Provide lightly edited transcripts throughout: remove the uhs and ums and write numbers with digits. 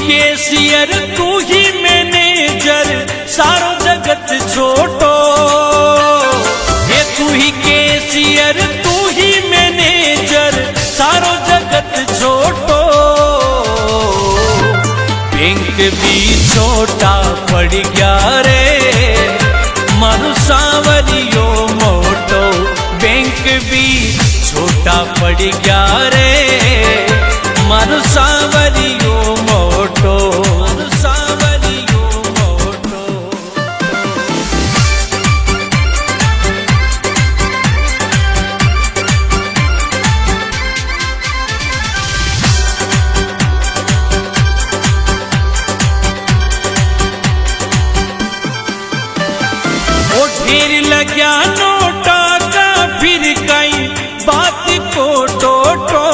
Cashier तू ही manager सारो जगत छोटो। ये तू ही केशियर तू ही मैनेजर सारो जगत छोटो। बैंक भी छोटा पड़ गया रे मारू सांवरियो मोटो। बैंक भी छोटा पड़ गया रे मारू सांवरियो मोटो। मारू सांवरियो मोटो। ओ ढेर लग्या नोटा का फिर कई बात को टोटो।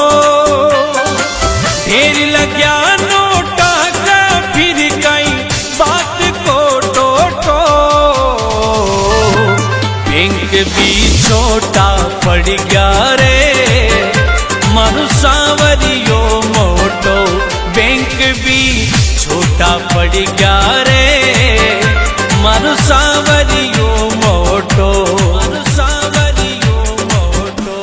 ढेर लग्या नोटा का फिर कई बात को टोटो। बैंक भी छोटा पड़ गया रे मारू सांवरियो मोटो। बैंक भी छोटा पड़ गया रे मारू सांवरियो मोटो। मारू सांवरियो मोटो।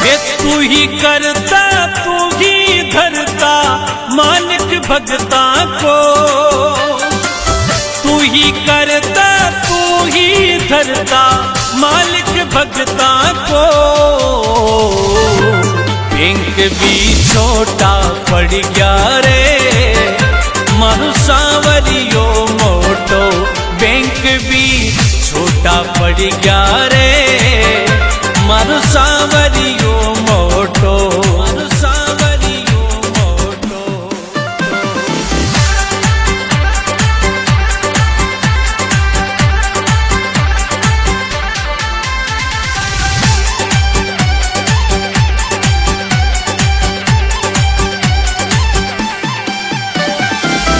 ये तू ही करता तू ही धरता मालिक भगता को। तू ही करता तू ही धरता मालिक भगता को। बैंक भी छोटा पड़ गया रे मारू सांवरियो मोटो। बैंक भी छोटा पड़ गया रे मारू सांवरियो मोटो। मारू सांवरियो मोटो।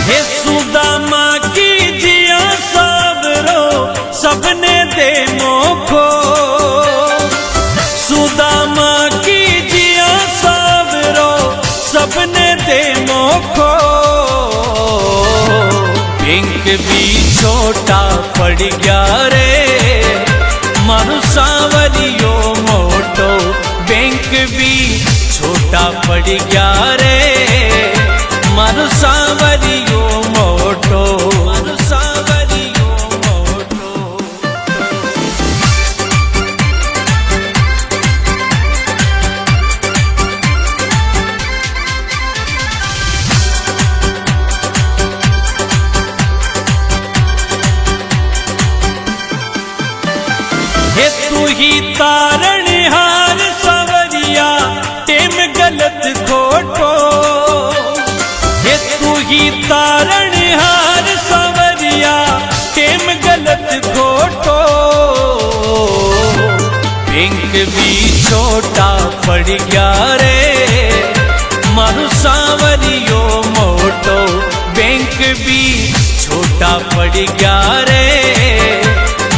हे सुदामा की जिया सावरो सबने दे मोखो। सुदामा की जिया सावरो सबने दे मोखो। बैंक भी छोटा पड़ गया रे मारू सांवरियो मोटो। बैंक भी छोटा पड़ गया रे मारू सांवरियो मोटो। मारू सांवरियो मोटो। हे तू ही तारणहार सांवरिया टेम गलत खोटो। हे तू ही तारणहार सांवरिया टेम गलत खोटो। बैंक भी छोटा पड़ गया रे मारू सांवरियो मोटो। बैंक भी छोटा पड़ गया रे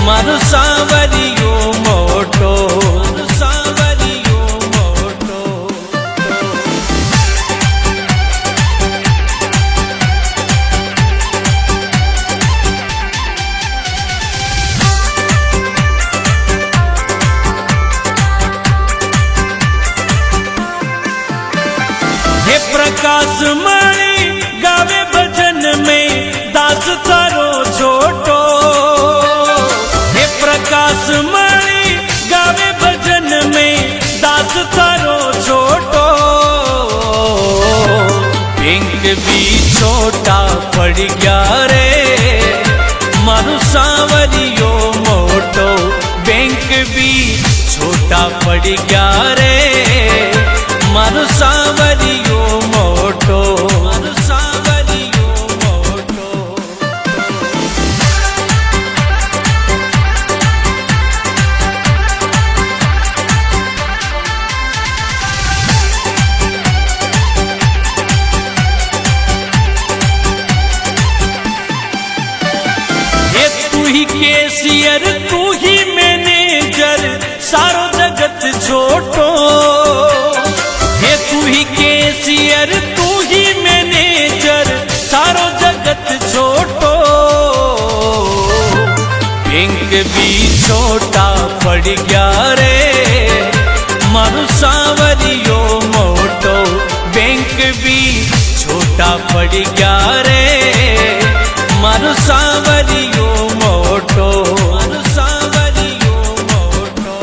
मारू सांवरियो मोटो। मारू सांवरियो मोटो। हे प्रकाश मणि गावे भजन में दास तारो छोटो। हे प्रकाश मणि गावे भजन में दास तारो छोटो। बैंक भी छोटा पड़ गया रे मारू सांवरियो मोटो। बैंक भी छोटा पड़ गया रे मारू सांवरियो मोटो। मारू सांवरियो मोटो। केसियर तू ही मैनेजर सारो जगत छोटो। हे तू ही केसियर तू ही मैनेजर सारो जगत छोटो। बैंक भी छोटा पड़ गया रे मारू सांवरियो मोटो। बैंक भी छोटा पड़ गया रे मारू सांवरियो मोटो। मारू सांवरियो मोटो।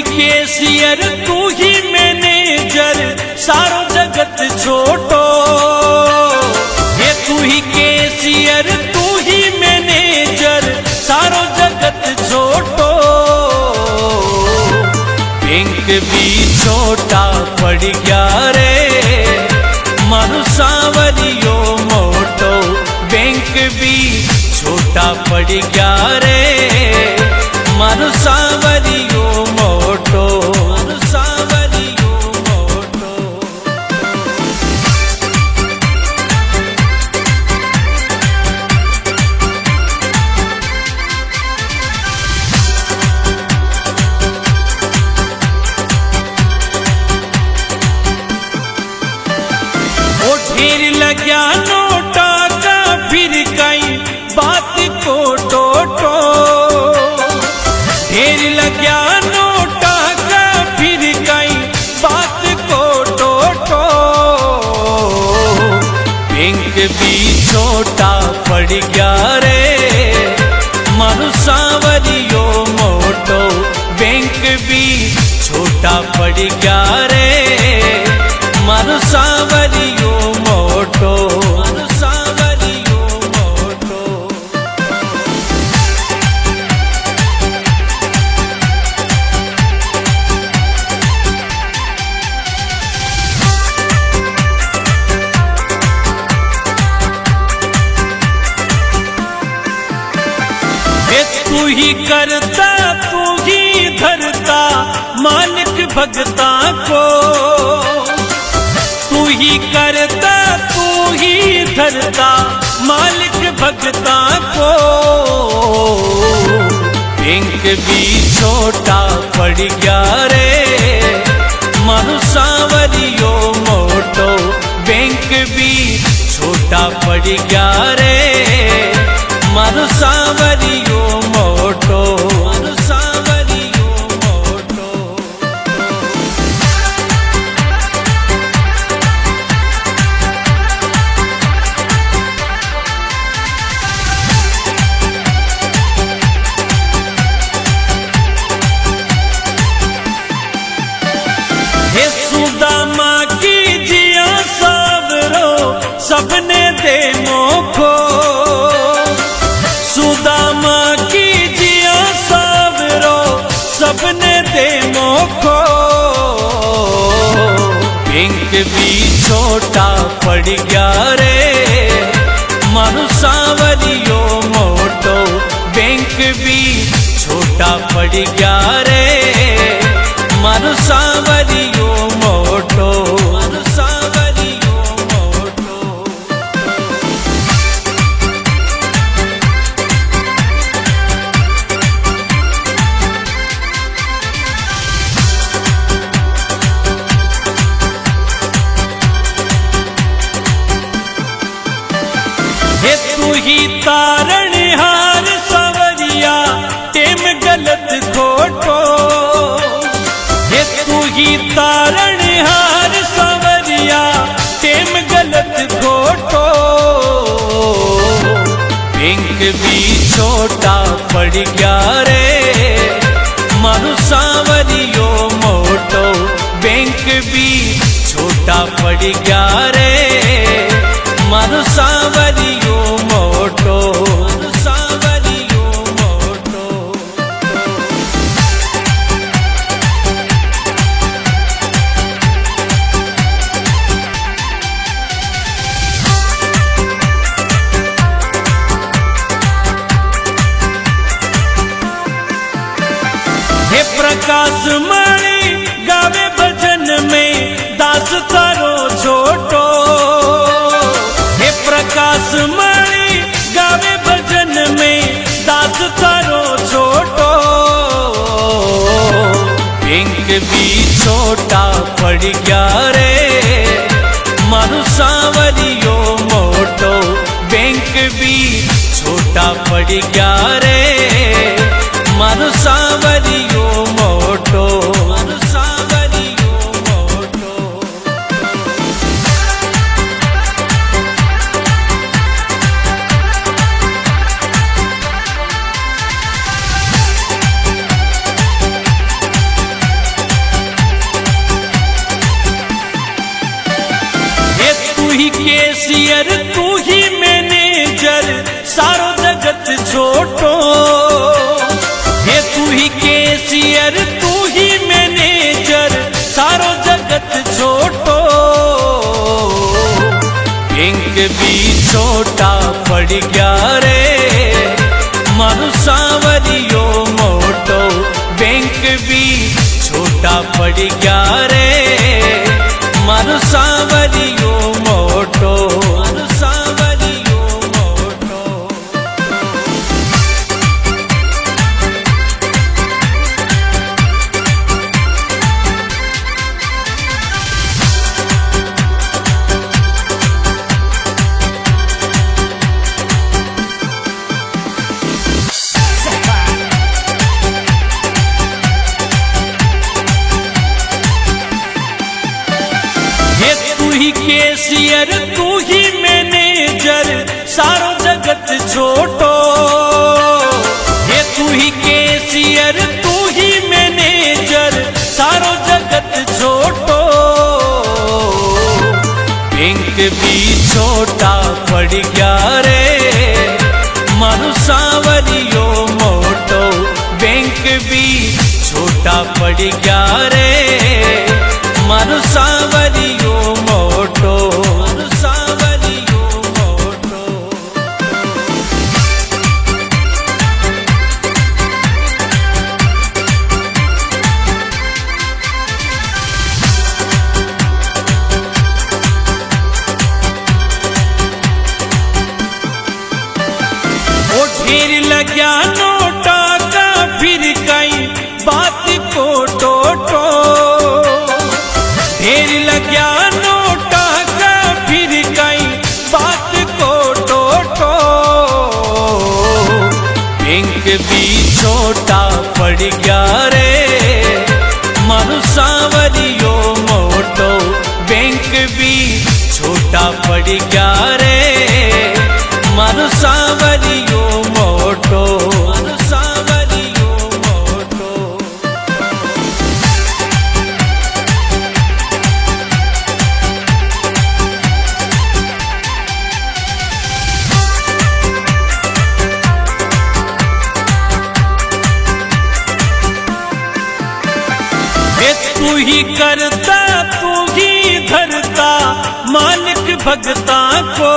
केसियर तू ही मैनेजर सारो जगत छोटो। ये तू ही केसियर तू ही मैनेजर सारो जगत छोटो। बैंक भी छोटा पड़ गया रे मारू सांवरियो मोटो। बैंक भी छोटा पड़ गया रे मारू सांवरियो मोटो। मारू सांवरियो मोटो। ओ ढेर लग्या नोटा का फिर कई बात को टोटो। ढेर लग्या नोटा का फिर कई बात को टोटो। बैंक भी छोटा पड़ गया रे मारू सांवरियो मोटो। बैंक भी छोटा पड़ गया रे मारू सांवरियो मोटो। मारू सांवरियो मोटो। तू ही करता तू ही धरता मालिक भगता को। तू ही करता तू ही धरता मालिक भगता को। बैंक भी छोटा पड़ गया रे मारू सांवरियो मोटो। बैंक भी छोटा पड़ गया रे मारू सांवरियो मोटो। मारू सांवरियो मोटो। हे सुदामा की जिया सावरो सबने दे मोखो। सुदामा की जिया सावरो सबने दे मोखो। बैंक भी छोटा पड़ गया रे मारू सांवरियो मोटो। बैंक भी छोटा पड़ गया रे मारू सांवरियो मोटो। मारू सांवरियो मोटो। हे तू ही तारणहार सांवरिया टेम गलत खोटो। हे तू ही तारणहार सांवरिया टेम गलत खोटो। बैंक भी छोटा पड़ गया रे मारू सांवरियो मोटो। बैंक भी छोटा पड़ गया रे मारू सांवरियो मोटो। मारू सांवरियो मोटो। पड़ गया रे मारू सांवरियो मोटो बैंक भी छोटा पड़ गया रे मारू सांवरियो मोटो मारू सांवरियो मोटो। तू ही कैशियर तू ही मैनेजर सारो जगत छोटो हे तू ही कैशियर तू ही मैनेजर सारो जगत छोटो बैंक भी छोटा पड़ गया रे मारू सांवरियो मोटो बैंक भी छोटा पड़ गया रे मारू सांवरियो मोटो मारू सांवरियो मोटो। तू ही कैशियर तू ही मैनेजर सारो जगत छोटो ये तू ही कैशियर तू ही मैनेजर सारो जगत छोटो बैंक भी छोटा पड़ गया रे मारू सांवरियो मोटो बैंक भी छोटा पड़ गया रे मारू सांवरियो मोटो मारू सांवरियो मोटो। ओ ढेर लग्या नोटा का फिर कई बात को टोटो ढेर लग्या नोटा का फिर कई बात को टोटो बैंक भी छोटा पड़ गया रे मारू सांवरियो मोटो बैंक भी छोटा पड़ गया रे मारू सांवरियो मोटो मारू सांवरियो मोटो। तू ही करता तू ही धरता मालिक भगता को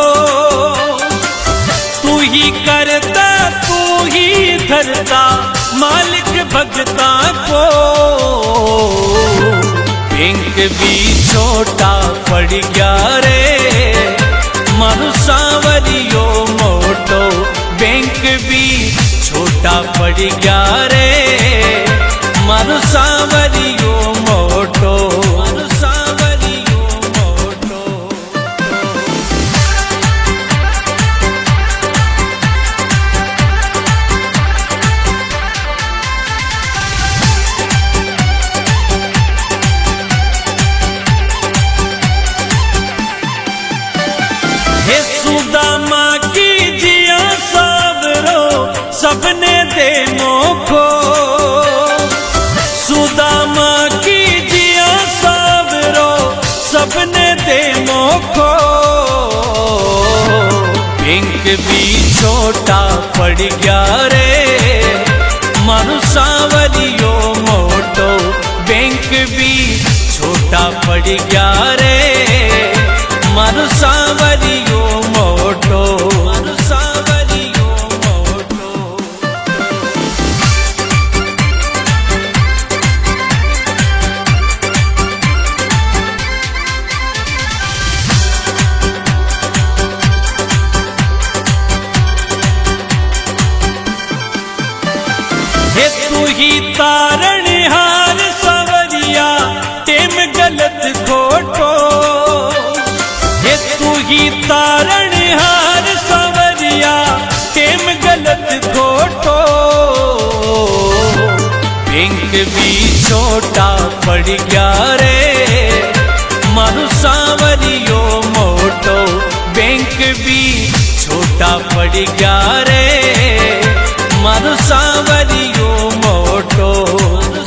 तू ही करता तू ही धरता मालिक भगता को बैंक भी छोटा पड़ गया रे मारू सांवरियो मोटो बैंक भी छोटा पड़ गया रे मारू सांवरियो मोटो मारू सांवरियो मोटो। हे सुदामा की जिया सावरो सबने दे मोखो सुदामा की जिया सावरो सबने दे मोखो बैंक भी छोटा पड़ गया रे मारू सांवरियो मोटो बैंक भी छोटा पड़ गया रे मारू सांवरियो मोटो मारू सांवरियो मोटो। ही तारण हार सवरिया टेम गलत छोटा पड़ गया रे, मारू सांवरियो मोटो बैंक भी छोटा पड़ गया रे, मारू सांवरियो मोटो,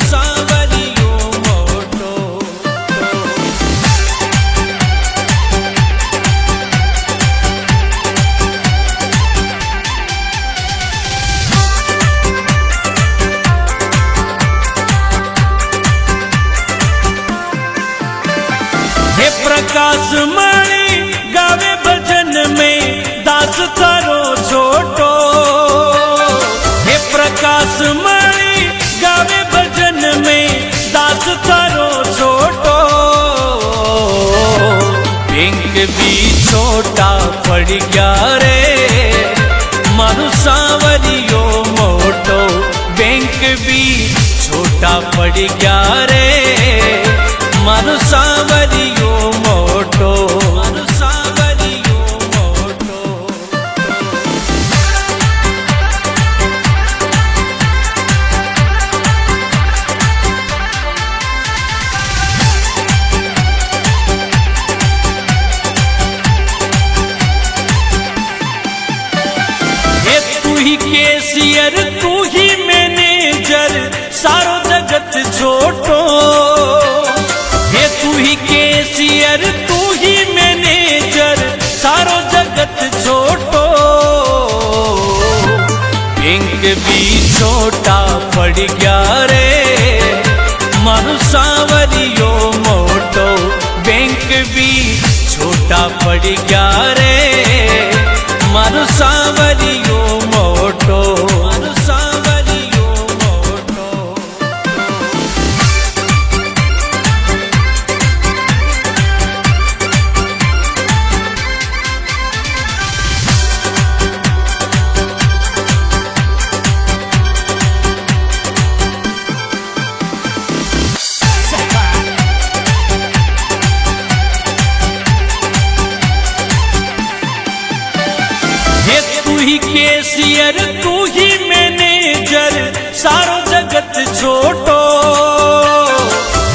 सांवरियो मोटो। हे प्रकाश मणि गावे भजन में दास थारो छोटो, हे प्रकाश मणि गावे भजन में दास थारो छोटो, बैंक भी छोटा पड़ गया रे, मारू सांवरियो मोटो बैंक भी छोटा पड़ गया रे, मारू सांवरियो मोटो, मारू सांवरियो मोटो। ये तू ही कैशियर तू ही मैनेजर सारो जगत छोटो, हे तू ही कैशियर तू ही मैनेजर सारो जगत छोटो, बैंक भी छोटा पड़ गया रे, मारू सांवरियो मोटो बैंक भी छोटा पड़ गया रे, मारू सांवरियो मोटो, मारू सांवरियो मोटो। ये तू ही कैशियर तू ही मैनेजर सारो जगत छोटो,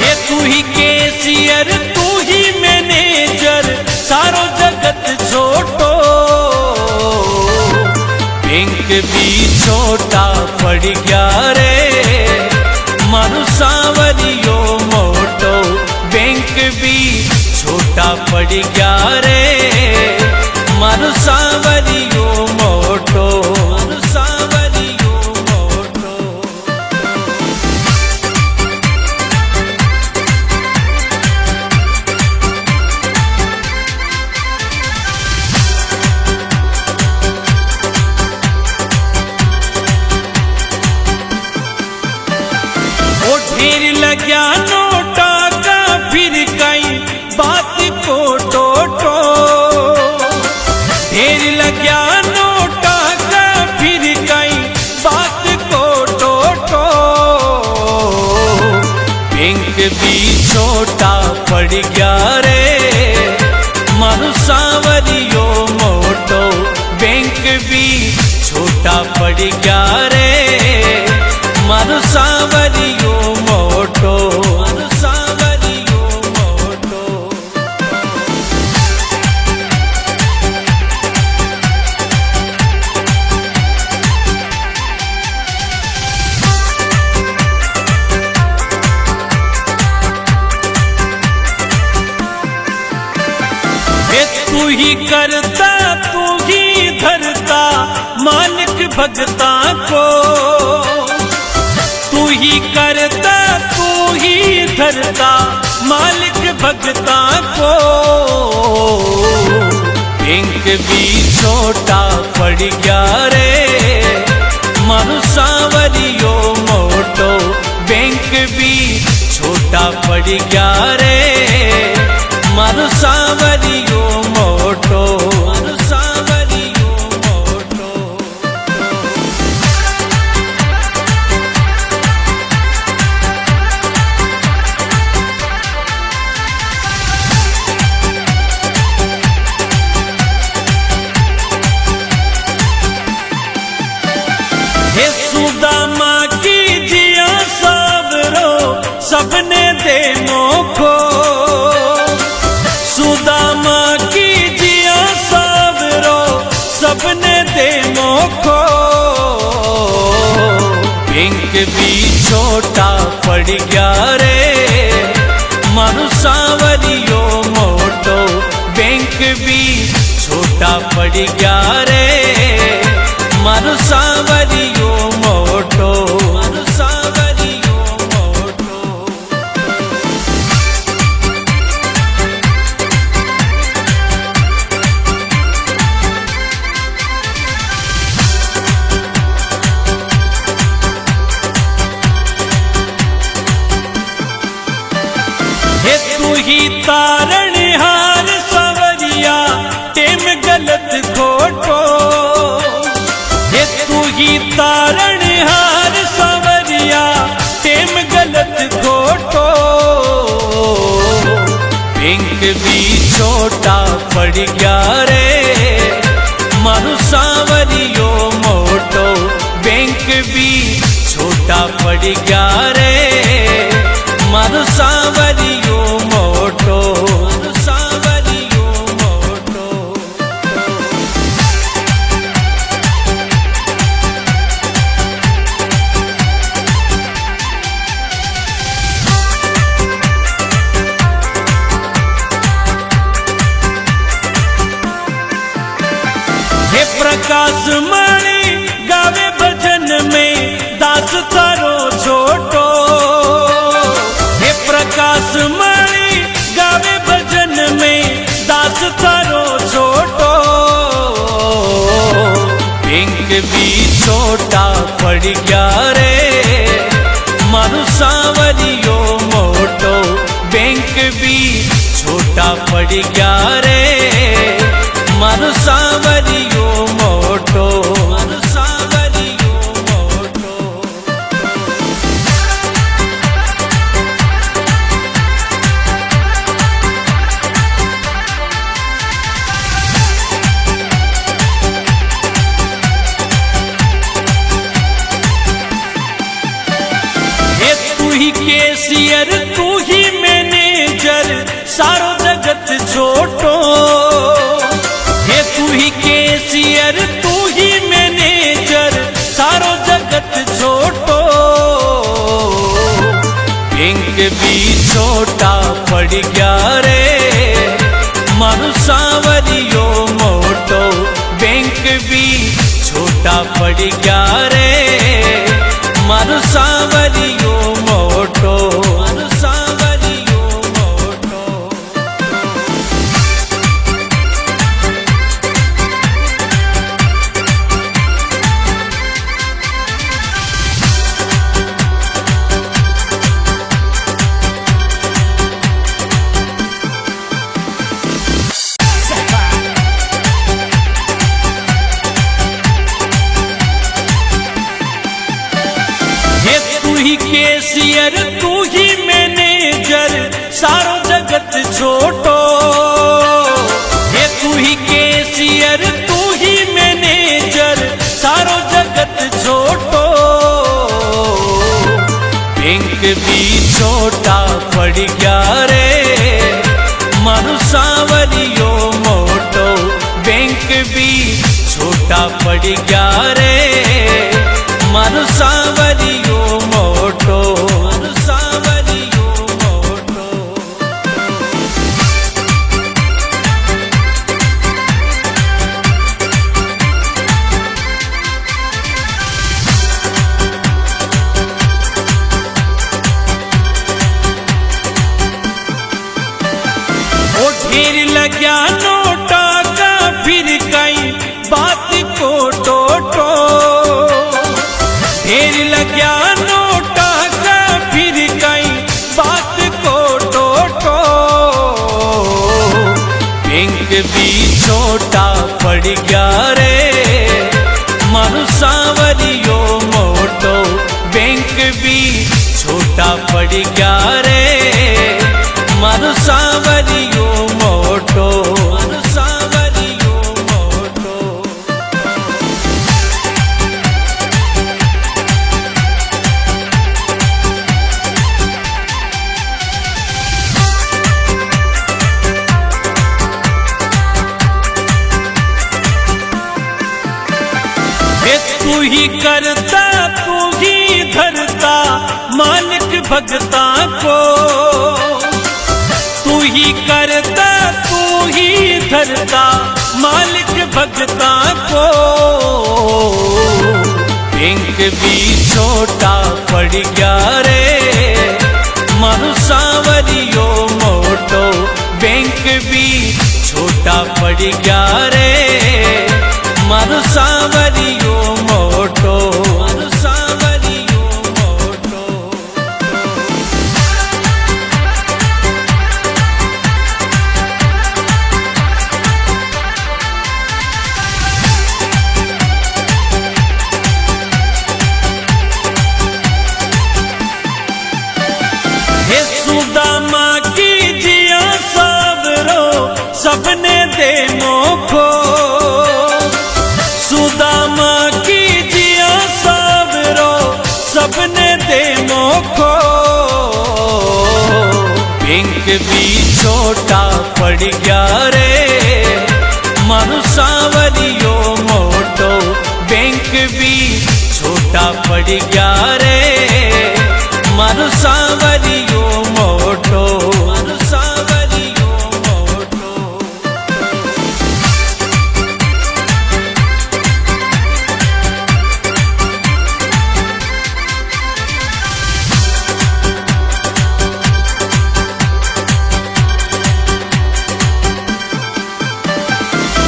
ये तू ही कैशियर तू ही मैनेजर सारो जगत छोटो, बैंक भी छोटा पड़ गया रे, मारू सांवरियो मोटो बैंक भी छोटा पड़ गया रे, मारू सांवरियो मोटो, मारू सांवरियो मोटो। ओ ढेर लग्या नोटा का फिर कई बात को टोटो, ढेर लग्या नोटा का फिर कई बात को टोटो, बैंक भी छोटा पड़ गया रे, मारू सांवरियो मोटो बैंक भी छोटा पड़ गया रे, मारू सांवरियो मोटो, मारू सांवरियो मोटो। हे तू ही करता तू ही धरता मालिक भगता को, तू ही करता तू ही धरता मालिक भगता को, बैंक भी छोटा पड़ गया रे, मारू सांवरियो मोटो बैंक भी छोटा पड़ गया रे, मारू सांवरियो मोटो, मारू सांवरियो मोटो। हे सुदामा की जिया सावरो छोटा पड़ गया रे मारू सांवरियो मोटो बैंक भी छोटा पड़ गया रे मारू सांवरियो मोटो मारू सांवरियो मोटो। हे तू ही तारण हार सांवरिया टेम गलत खोटो हे तू ही तारण हार सांवरिया टेम गलत खोटो बैंक भी छोटा पड़ गया रे मारू सांवरियो मोटो बैंक भी छोटा पड़ गया रे मारू सांवरियो मोटो मारू सांवरियो मोटो। हे प्रकाश मणि गावे भजन में दास तारो छोटो हे प्रकाश मणि गावे भजन में दास तारो छोटो बैंक भी छोटा पड़ गया रे मारू सांवरियो मोटो बैंक भी छोटा पड़ गया रे मारू सांवरियो मोटो मारू सांवरियो मोटो। हे तू ही कैशियर तू ही मैनेजर सारो जगत छोटो हे तू ही कैशियर तू ही मैनेजर सारो जगत छोटो बैंक भी छोटा पड़ गया रे मारू सांवरियो मोटो बैंक भी छोटा पड़ गया रे मारू सांवरियो मोटो मारू सांवरियो मोटो। हे तू ही कैशियर तू ही मैनेजर सारो जगत छोटो हे तू ही कैशियर तू ही मैनेजर सारो जगत छोटो बैंक भी छोटा पड़ गया रे मारू सांवरियो मोटो बैंक भी छोटा पड़ गया रे मारू सांवरियो मोटो मारू सांवरियो मोटो। ओ ढेर लग्या नोटा का फिर कई बात को टोटो ढेर लग्या नोटा का फिर कई बात को टोटो बैंक भी छोटा पड़ गया रे मारू सांवरियो मोटो बैंक भी छोटा पड़ गया रे मारू सांवरियो मोटो मारू सांवरियो मोटो। हे तू ही करता तू ही धरता भगता को। तू ही करता तू ही धरता मालिक भगता को। बैंक भी छोटा पड़ गया रे मारू सांवरियो मोटो। बैंक भी छोटा पड़ गया रे मारू सांवरियो मोटो। मारू सांवरियो मोटो। हे सुदामा की जिया सावरो सबने दे मोखो। सुदामा की जिया सावरो सबने दे मोखो। बैंक भी छोटा पड़ गया रे मारू सांवरियो मोटो। बैंक भी छोटा पड़ गया रे मारू सांवरियो मोटो। मारू सांवरियो मोटो।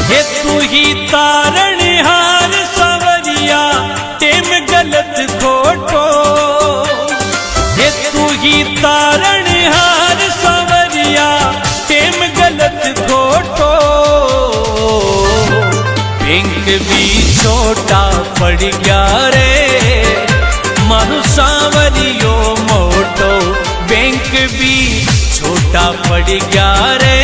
हे तू ही तारणहार सांवरिया टेम गलत खोटो। हे तू ही तारणहार सांवरिया टेम गलत खोटो। बैंक भी छोटा पड़ गया रे मारू सांवरियो मोटो। बैंक भी छोटा पड़ गया रे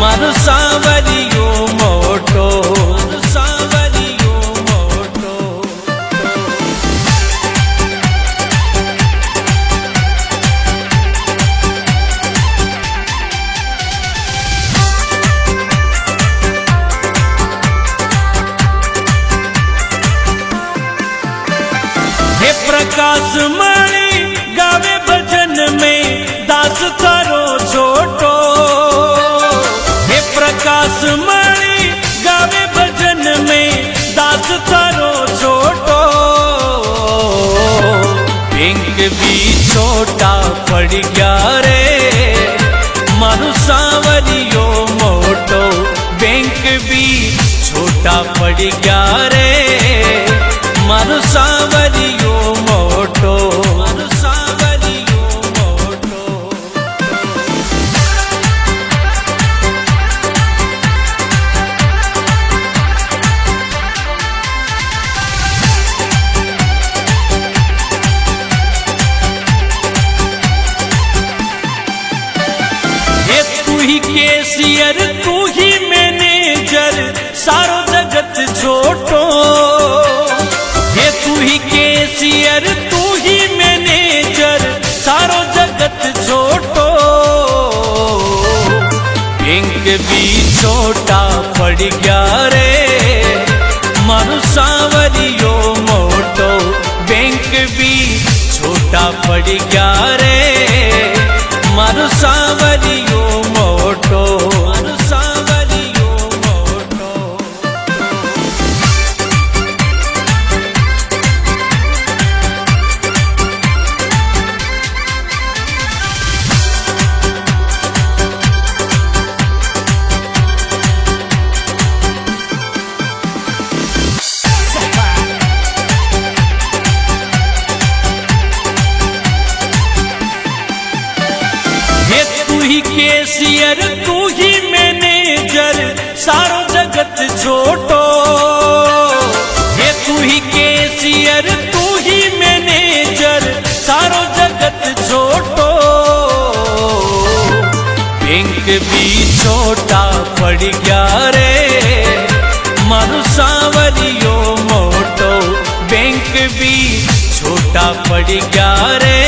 मारू सांवरियो मोटो। मारू सांवरियो मोटो। हे प्रकाश मणि गावे भजन में दास थारो छोटो। हे प्रकाश मणि गावे भजन में दास थारो छोटो। बैंक भी छोटा पड़ गया रे मारू सांवरियो मोटो। बैंक भी छोटा पड़ गया रे मारू सांवरियो मोटो। मारू सांवरियो मोटो। हे तू ही कैशियर तू ही मैनेजर सारो जगत छोटो। हे तू ही कैशियर तू ही मैनेजर सारो जगत छोटो। बैंक भी छोटा पड़ गया रे मारू सांवरियो मोटो। बैंक भी छोटा पड़ गया रे मारू सांवरियो मोटो। मारू सांवरियो मोटो। हे तू ही कैशियर तू ही मैनेजर सारो जगत छोटो। हे तू ही कैशियर तू ही मैनेजर सारो जगत छोटो। बैंक भी छोटा पड़ गया रे मारू सांवरियो मोटो। बैंक भी छोटा पड़ गया रे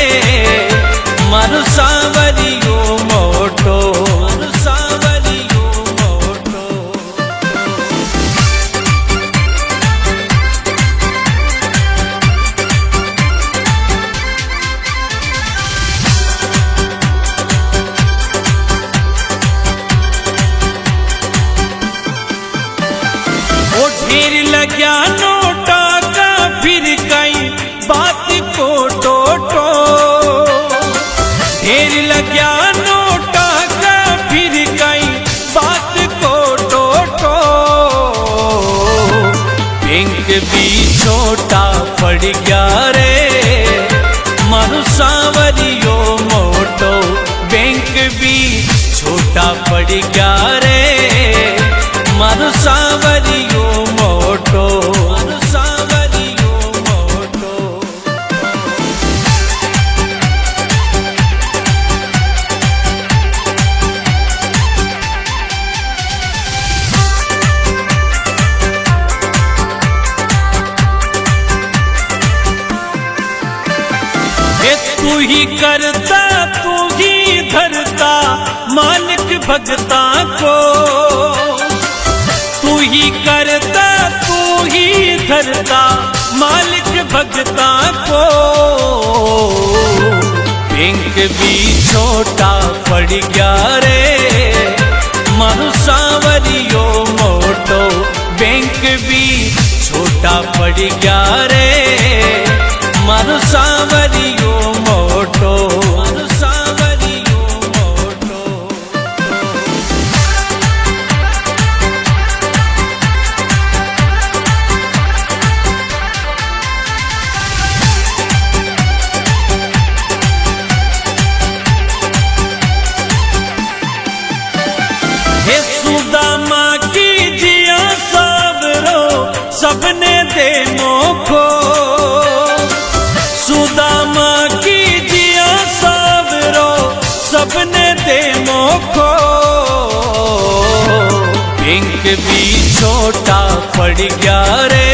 मारू सांवरियो मोटो। मारू सांवरियो मोटो। छोटा पड़ गया रे, मारो सांवरियो मोटो बैंक भी छोटा पड़ गया रे, मारो सांवरियो मोटो, मारो सांवरियो मोटो। तू ही करता तू ही धरता मालिक भगता को, तू ही करता तू ही धरता मालिक भगता को। बैंक भी छोटा पड़ गया रे, मारो सांवरियो मोटो बैंक भी छोटा पड़ गया रे, मारो सांवरियो मोटो, मारो सांवरियो मोटो। हे सुदामा की जिया सबरो सबने दे मोखो, सुदामा की जिया सबरो सबने दे मोखो। बैंक भी छोटा पड़ गया रे,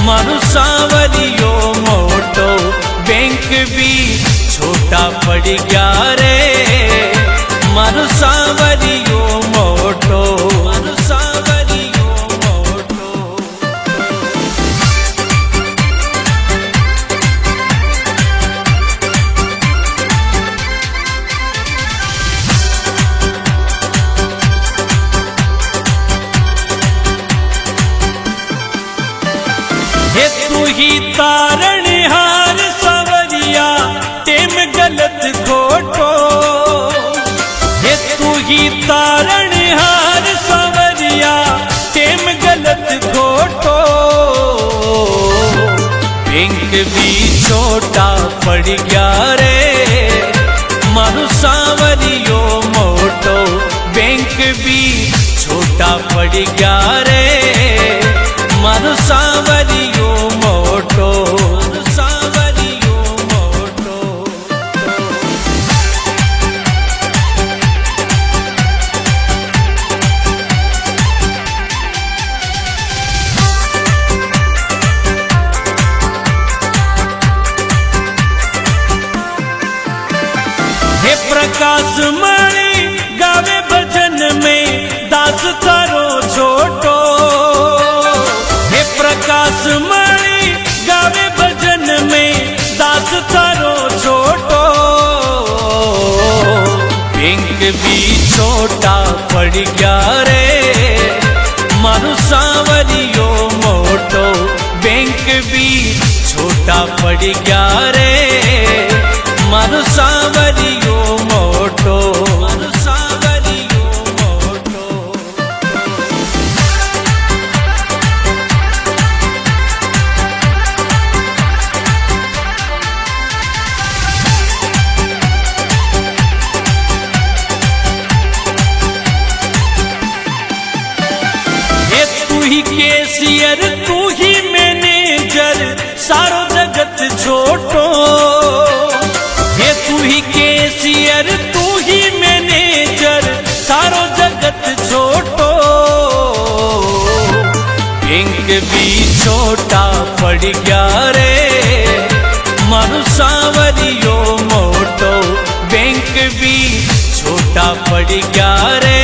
मारो सांवरियो मोटो बैंक भी छोटा पड़ गया रे, मारो सांवरियो मोटो, मारो सांवरियो मोटो। हे तू ही तारणहार सांवरिया टेम गलत खोटो, हे तू ही तारणहार सांवरिया टेम गलत खोटो। बैंक भी छोटा पड़ गया रे, मारो सांवरियो मोटो बैंक भी छोटा पड़ गया रे, मारो सांवरियो मोटो, मारो सांवरियो मोटो। हे प्रकाश मणि गावे भजन में दास तारो छोटो, हे प्रकाश मणि गावे भजन में दास तारो छोटो। बैंक भी छोटा पड़ गया रे, मारो सांवरियो मोटो बैंक भी छोटा पड़ गया रे, मारो सांवरियो मोटो, मारो सांवरियो मोटो। हे तू ही कैशियर तू ही मैनेजर सारो जगत छोटो, हे तू ही कैशियर तू ही मैनेजर सारो जगत छोटो। बैंक भी छोटा पड़ गया रे, मारो सांवरियो मोटो बैंक भी छोटा पड़ गया रे,